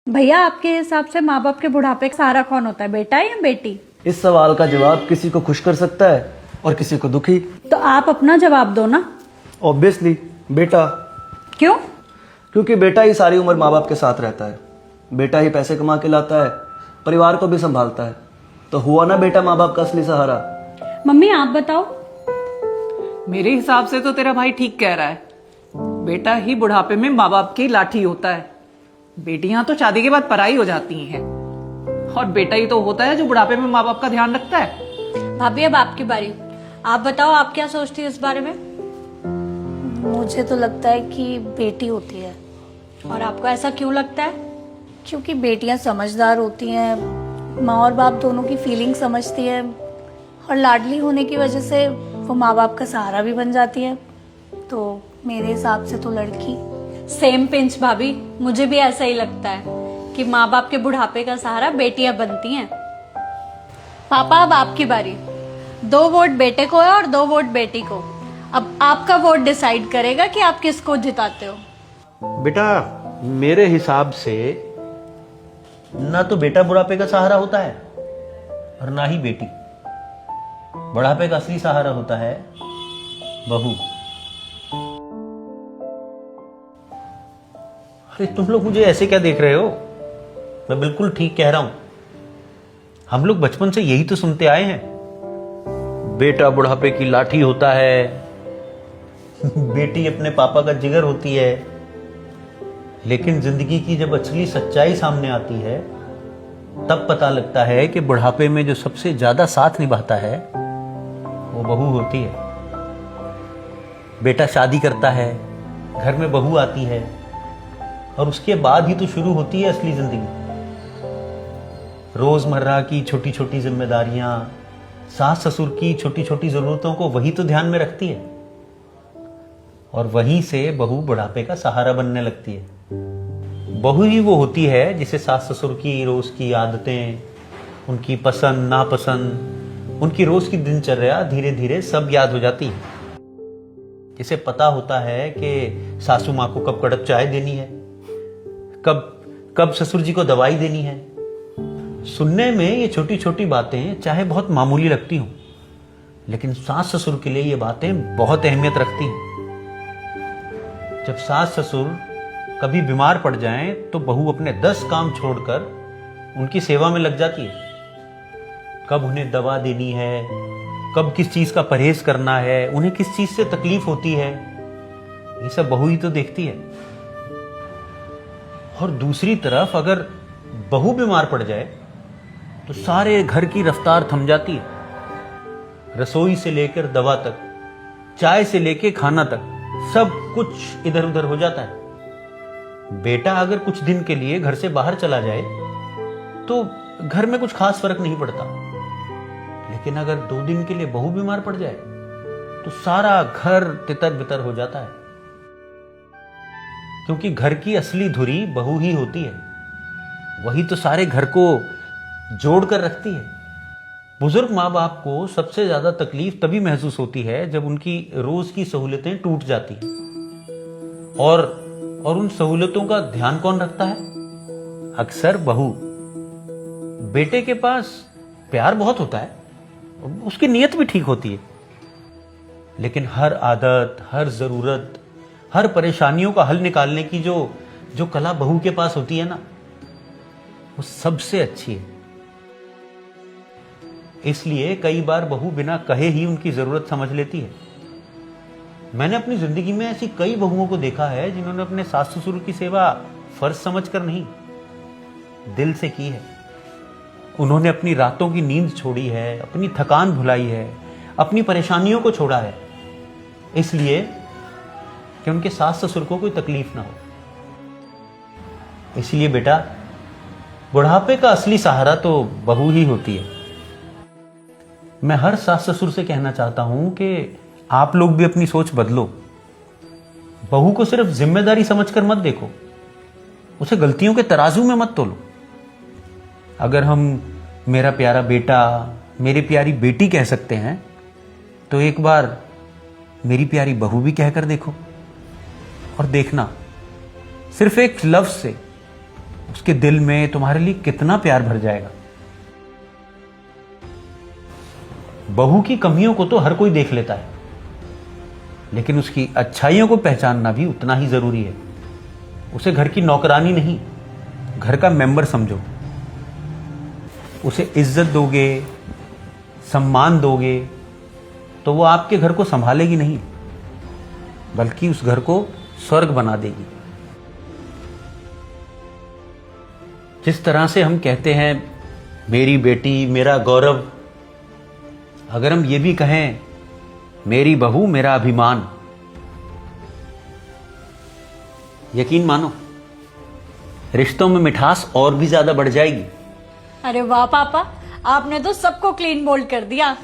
भैया, आपके हिसाब से माँ बाप के बुढ़ापे का सहारा कौन होता है, बेटा या बेटी? इस सवाल का जवाब किसी को खुश कर सकता है और किसी को दुखी। तो आप अपना जवाब दो ना। ऑब्वियसली बेटा। क्यों? क्योंकि बेटा ही सारी उम्र माँ बाप के साथ रहता है, बेटा ही पैसे कमा के लाता है, परिवार को भी संभालता है। तो हुआ ना बेटा माँ बाप का असली सहारा। मम्मी आप बताओ। मेरे हिसाब से तो तेरा भाई ठीक कह रहा है। बेटा ही बुढ़ापे में माँ बाप की लाठी होता है। बेटियां तो शादी के बाद पराई हो जाती हैं, और बेटा ही तो होता है जो बुढ़ापे में माँ बाप का ध्यान रखता है। भाभी अब आपकी बारी, आप बताओ आप क्या सोचती है इस बारे में? मुझे तो लगता है कि बेटी होती है। और आपको ऐसा क्यों लगता है? क्योंकि बेटियां समझदार होती हैं, माँ और बाप दोनों की फीलिंग समझती है, और लाडली होने की वजह से वो माँ बाप का सहारा भी बन जाती है। तो मेरे हिसाब से तो लड़की। सेम पिंच भाभी, मुझे भी ऐसा ही लगता है कि माँ बाप के बुढ़ापे का सहारा बेटियां बनती हैं। पापा अब आपकी बारी। 2 वोट बेटे को है और 2 वोट बेटी को। अब आपका वोट डिसाइड करेगा कि आप किसको जिताते हो। बेटा, मेरे हिसाब से ना तो बेटा बुढ़ापे का सहारा होता है और ना ही बेटी। बुढ़ापे का असली सहारा होता है बहू। अरे तुम लोग मुझे ऐसे क्या देख रहे हो? मैं बिल्कुल ठीक कह रहा हूं। हम लोग बचपन से यही तो सुनते आए हैं, बेटा बुढ़ापे की लाठी होता है, बेटी अपने पापा का जिगर होती है। लेकिन जिंदगी की जब असली सच्चाई सामने आती है तब पता लगता है कि बुढ़ापे में जो सबसे ज्यादा साथ निभाता है वो बहू होती है। बेटा शादी करता है, घर में बहू आती है, और उसके बाद ही तो शुरू होती है असली जिंदगी। रोजमर्रा की छोटी छोटी जिम्मेदारियां, सास ससुर की छोटी छोटी जरूरतों को वही तो ध्यान में रखती है, और वहीं से बहू बुढ़ापे का सहारा बनने लगती है। बहू ही वो होती है जिसे सास ससुर की रोज की आदतें, उनकी पसंद नापसंद, उनकी रोज की दिनचर्या धीरे धीरे सब याद हो जाती है। जिसे पता होता है कि सासू माँ को कब कड़क चाय देनी है, कब ससुर जी को दवाई देनी है। सुनने में ये छोटी छोटी बातें चाहे बहुत मामूली लगती हों, लेकिन सास ससुर के लिए ये बातें बहुत अहमियत रखती हैं। जब सास ससुर कभी बीमार पड़ जाएं तो बहू अपने 10 काम छोड़कर उनकी सेवा में लग जाती है। कब उन्हें दवा देनी है, कब किस चीज का परहेज करना है, उन्हें किस चीज से तकलीफ होती है, ये सब बहू ही तो देखती है। और दूसरी तरफ अगर बहू बीमार पड़ जाए तो सारे घर की रफ्तार थम जाती है। रसोई से लेकर दवा तक, चाय से लेकर खाना तक, सब कुछ इधर उधर हो जाता है। बेटा अगर कुछ दिन के लिए घर से बाहर चला जाए तो घर में कुछ खास फर्क नहीं पड़ता, लेकिन अगर 2 दिन के लिए बहू बीमार पड़ जाए तो सारा घर तितर बितर हो जाता है। क्योंकि घर की असली धुरी बहू ही होती है, वही तो सारे घर को जोड़ कर रखती है। बुजुर्ग माँ बाप को सबसे ज्यादा तकलीफ तभी महसूस होती है जब उनकी रोज की सहूलतें टूट जाती हैं। और उन सहूलतों का ध्यान कौन रखता है? अक्सर बहू। बेटे के पास प्यार बहुत होता है, उसकी नीयत भी ठीक होती है, लेकिन हर आदत, हर जरूरत, हर परेशानियों का हल निकालने की जो कला बहू के पास होती है ना, वो सबसे अच्छी है। इसलिए कई बार बहू बिना कहे ही उनकी जरूरत समझ लेती है। मैंने अपनी जिंदगी में ऐसी कई बहुओं को देखा है जिन्होंने अपने सास ससुर की सेवा फर्ज समझकर नहीं, दिल से की है। उन्होंने अपनी रातों की नींद छोड़ी है, अपनी थकान भुलाई है, अपनी परेशानियों को छोड़ा है, इसलिए कि उनके सास ससुर को कोई तकलीफ ना हो। इसलिए बेटा, बुढ़ापे का असली सहारा तो बहू ही होती है। मैं हर सास ससुर से कहना चाहता हूं कि आप लोग भी अपनी सोच बदलो। बहू को सिर्फ जिम्मेदारी समझकर मत देखो, उसे गलतियों के तराजू में मत तोलो। अगर हम मेरा प्यारा बेटा, मेरी प्यारी बेटी कह सकते हैं, तो एक बार मेरी प्यारी बहू भी कहकर देखो, और देखना सिर्फ एक लफ्ज से उसके दिल में तुम्हारे लिए कितना प्यार भर जाएगा। बहू की कमियों को तो हर कोई देख लेता है, लेकिन उसकी अच्छाइयों को पहचानना भी उतना ही जरूरी है। उसे घर की नौकरानी नहीं, घर का मेंबर समझो। उसे इज्जत दोगे, सम्मान दोगे, तो वो आपके घर को संभालेगी नहीं, बल्कि उस घर को स्वर्ग बना देगी। जिस तरह से हम कहते हैं मेरी बेटी मेरा गौरव, अगर हम ये भी कहें मेरी बहू मेरा अभिमान, यकीन मानो रिश्तों में मिठास और भी ज्यादा बढ़ जाएगी। अरे वाह पापा, आपने तो सबको क्लीन बोल्ड कर दिया।